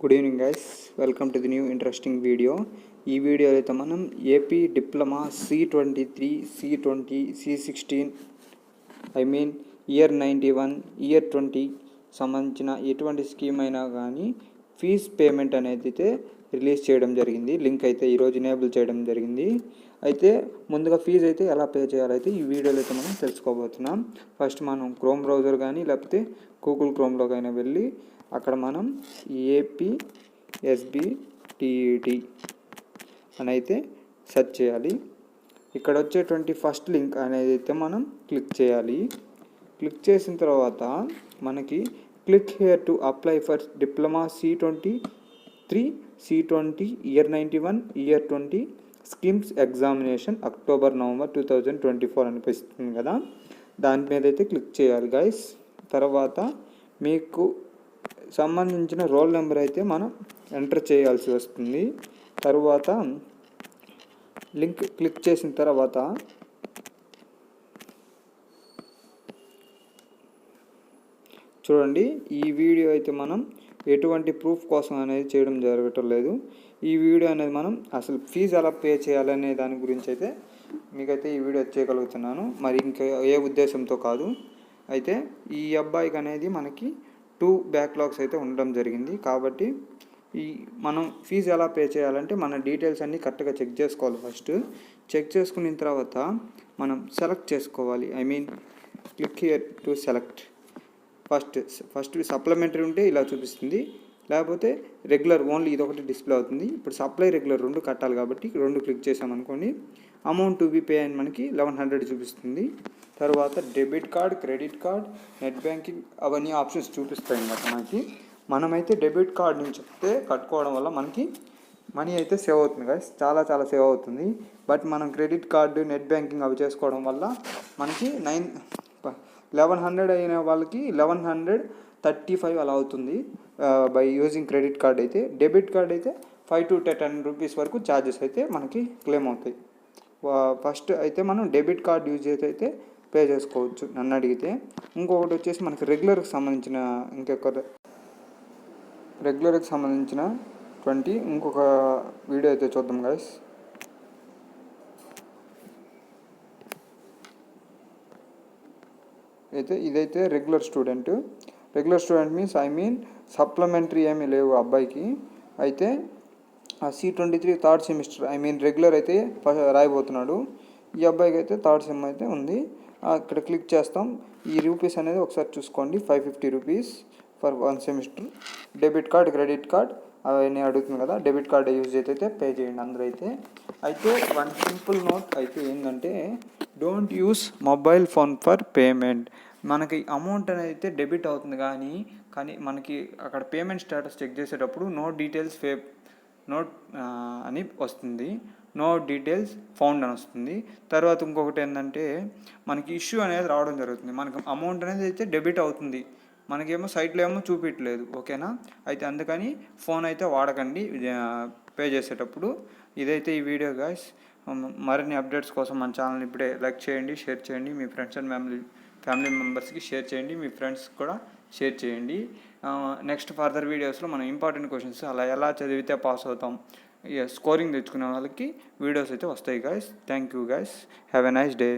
Good evening guys, welcome to the new interesting video. ఈ video అయితే మనం AP diploma C23, C20, C16 year 91, year 20 సంబంధించిన ఎటువంటి scheme అయినా కానీ ఫీజ్ పేమెంట్ అనేది అయితే రిలీజ్ చేయడం జరిగింది. లింక్ అయితే ఈరోజు ఎనేబుల్ చేయడం జరిగింది. అయితే ముందుగా ఫీజు అయితే ఎలా పే చేయాలైతే ఈ వీడియోలో అయితే మనం తెలుసుకోబోతున్నాం. ఫస్ట్ మనం క్రోమ్ బ్రౌజర్ కానీ లేకపోతే గూగుల్ క్రోమ్లో కానీ వెళ్ళి అక్కడ మనం APSBTET అని అయితే సెర్చ్ చేయాలి. ఇక్కడ వచ్చేటువంటి ఫస్ట్ లింక్ అనేది అయితే మనం క్లిక్ చేయాలి. క్లిక్ చేసిన తర్వాత మనకి click here to apply for diploma C23, C20, year 91, year 20 schemes examination October-November 2024 అనిపిస్తుంది కదా, దాని మీద అయితే క్లిక్ చేయాలి గైస్. తర్వాత మీకు సంబంధించిన రోల్ నెంబర్ అయితే మనం ఎంటర్ చేయాల్సి వస్తుంది. తరువాత లింక్ క్లిక్ చేసిన తర్వాత చూడండి, ఈ వీడియో అయితే మనం ఎటువంటి ప్రూఫ్ కోసం అనేది చేయడం జరగటం లేదు. ఈ వీడియో అనేది మనం అసలు ఫీజు ఎలా పే చేయాలనే దాని గురించి అయితే మీకైతే ఈ వీడియో చేయగలుగుతున్నాను, మరి ఇంకా ఏ ఉద్దేశంతో కాదు. అయితే ఈ అబ్బాయికి అనేది మనకి 2 బ్యాక్లాగ్స్ అయితే ఉండడం జరిగింది. కాబట్టి మనం ఫీజు ఎలా పే చేయాలంటే మన డీటెయిల్స్ అన్నీ కరెక్ట్గా చెక్ చేసుకోవాలి. ఫస్ట్ చెక్ చేసుకున్న తర్వాత మనం సెలెక్ట్ చేసుకోవాలి. Click here to select. First supplementary ఉంటే ఇలా చూపిస్తుంది, లేకపోతే రెగ్యులర్ ఓన్లీ ఇదొకటి డిస్ప్లే అవుతుంది. ఇప్పుడు సప్లై రెగ్యులర్ 2 కట్టాలి కాబట్టి 2 క్లిక్ చేసామనుకోండి, అమౌంట్ టు బి పే అని మనకి 1100 చూపిస్తుంది. తర్వాత debit card, credit card, net banking అవన్నీ ఆప్షన్స్ చూపిస్తాయి అన్నమాట. మనమైతే డెబిట్ కార్డ్ నుంచి చెప్తే కట్టుకోవడం వల్ల మనకి మనీ అయితే సేవ్ అవుతుంది గైస్, చాలా సేవ్ అవుతుంది. బట్ మనం క్రెడిట్ కార్డు, నెట్ బ్యాంకింగ్ అవి చేసుకోవడం వల్ల మనకి 1100 అయిన వాళ్ళకి 1135 అలా అవుతుంది బై యూజింగ్ క్రెడిట్ కార్డ్. అయితే డెబిట్ కార్డ్ అయితే 5 to 10 రూపీస్ వరకు ఛార్జెస్ అయితే మనకి క్లెయిమ్ అవుతాయి. ఫస్ట్ అయితే మనం డెబిట్ కార్డ్ యూజ్ చేసి అయితే పే చేసుకోవచ్చు నన్ను అడిగితే. ఇంకొకటి వచ్చేసి మనకి రెగ్యులర్కి సంబంధించిన ఇంకొక వీడియో అయితే చూద్దాం గైస్. అయితే ఇదైతే రెగ్యులర్ స్టూడెంట్ మీన్స్ సప్లిమెంటరీ ఏమీ లేవు అబ్బాయికి. అయితే C23 థర్డ్ సెమిస్టర్ రెగ్యులర్ అయితే రాయబోతున్నాడు. ఈ అబ్బాయికి అయితే థర్డ్ సెమ్ అయితే ఉంది. అక్కడ క్లిక్ చేస్తాం. ఈ రూపీస్ అనేది ఒకసారి చూసుకోండి, 550 rupees for 1 semester. Debit card, credit card అవన్నీ అడుగుతుంది కదా, డెబిట్ కార్డ్ యూజ్ అయితే పే చేయండి అందరూ. అయితే 1 సింపుల్ నోట్ అయితే ఏంటంటే, don't use mobile phone for payment. మనకి అమౌంట్ అనేది అయితే డెబిట్ అవుతుంది, కానీ మనకి అక్కడ పేమెంట్ స్టేటస్ చెక్ చేసేటప్పుడు నోట్ అని వస్తుంది, నో డీటెయిల్స్ ఫౌండ్ అని వస్తుంది. తర్వాత ఇంకొకటి ఏంటంటే మనకి ఇష్యూ అనేది రావడం జరుగుతుంది. మనకి అమౌంట్ అనేది అయితే డెబిట్ అవుతుంది, మనకేమో సైట్లో ఏమో చూపించలేదు. ఓకేనా? అయితే అందుకని ఫోన్ అయితే వాడకండి పే చేసేటప్పుడు. ఇదైతే ఈ వీడియో గాయ్స్. మరిన్ని అప్డేట్స్ కోసం మన ఛానల్ ఇప్పుడే లైక్ చేయండి, షేర్ చేయండి, మీ ఫ్రెండ్స్ అండ్ ఫ్యామిలీ మెంబర్స్కి షేర్ చేయండి, మీ ఫ్రెండ్స్కి కూడా షేర్ చేయండి. నెక్స్ట్ ఫర్దర్ వీడియోస్లో మనం ఇంపార్టెంట్ క్వశ్చన్స్ అలా ఎలా చదివితే పాస్ అవుతాం, స్కోరింగ్ తెచ్చుకునే వాళ్ళకి వీడియోస్ అయితే వస్తాయి guys. Thank you guys, have a nice day.